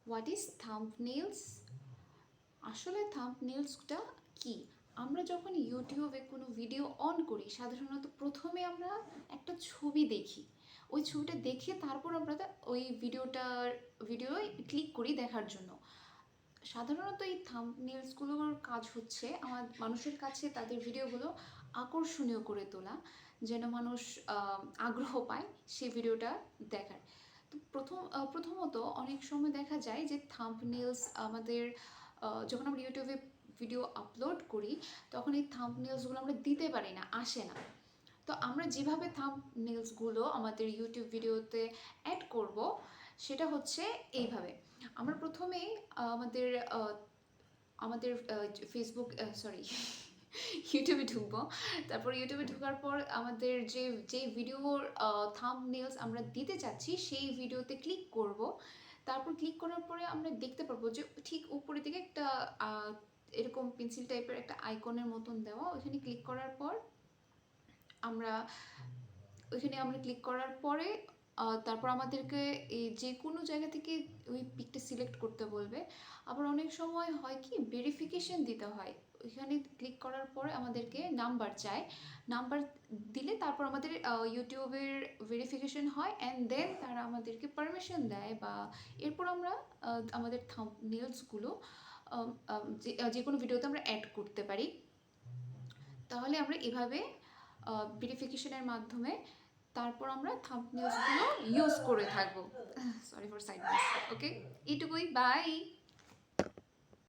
What is থাম্বনেলস? আসলে থাম্বনেলসটা কি? আমরা যখন ইউটিউবে কোনো ভিডিও অন করি সাধারণত প্রথমে আমরা একটা ছবি দেখি। ওই ছবিটা দেখে তারপর আমরা ওই ভিডিওয় ক্লিক করি দেখার জন্য। সাধারণত এই থাম্বনেলসগুলোর কাজ হচ্ছে মানুষের কাছে তাদের ভিডিওগুলো আকর্ষণীয় করে তোলা, যেন মানুষ আগ্রহ পায় সেই ভিডিওটা দেখার। তো প্রথমত অনেক সময় দেখা যায় যে থাম্বনেলস আমাদের যখন আমরা ইউটিউবে ভিডিও আপলোড করি তখন এই থাম্বনেলসগুলো আমরা দিতে পারি না, আসে না। তো আমরা যেভাবে থাম্বনেলসগুলো আমাদের ইউটিউব ভিডিওতে অ্যাড করব সেটা হচ্ছে এইভাবে। আমরা প্রথমেই আমাদের আমাদের ফেসবুক সরি ইউটিউবে ঢুকবো। তারপর ইউটিউবে ঢোকার পর আমাদের যে ভিডিওর থাম্বনেলস আমরা দিতে চাচ্ছি সেই ভিডিওতে ক্লিক করব। তারপর ক্লিক করার পরে আমরা দেখতে পারবো যে ঠিক উপরের দিকে একটা এরকম পেন্সিল টাইপের একটা আইকনের মতন দেওয়া, ওইখানে ক্লিক করার পর আমরা ক্লিক করার পরে তারপর আমাদেরকে এই যে কোনো জায়গা থেকে ওই পিকটা সিলেক্ট করতে বলবে। আবার অনেক সময় হয় কি ভেরিফিকেশন দিতে হয়, ওইখানে ক্লিক করার পরে আমাদেরকে নাম্বার চায়। নাম্বার দিলে তারপর আমাদের ইউটিউবের ভেরিফিকেশন হয় অ্যান্ড দেন তারা আমাদেরকে পারমিশন দেয়, বা এরপর আমরা আমাদের থাম্বনেলসগুলো যে কোনো ভিডিওতে আমরা অ্যাড করতে পারি। তাহলে আমরা এভাবে ভেরিফিকেশনের মাধ্যমে তারপর আমরা থাম্বনেলসগুলো ইউজ করে থাকবো। সরি ফর সাইড, ওকে, এইটুকুই, বাই।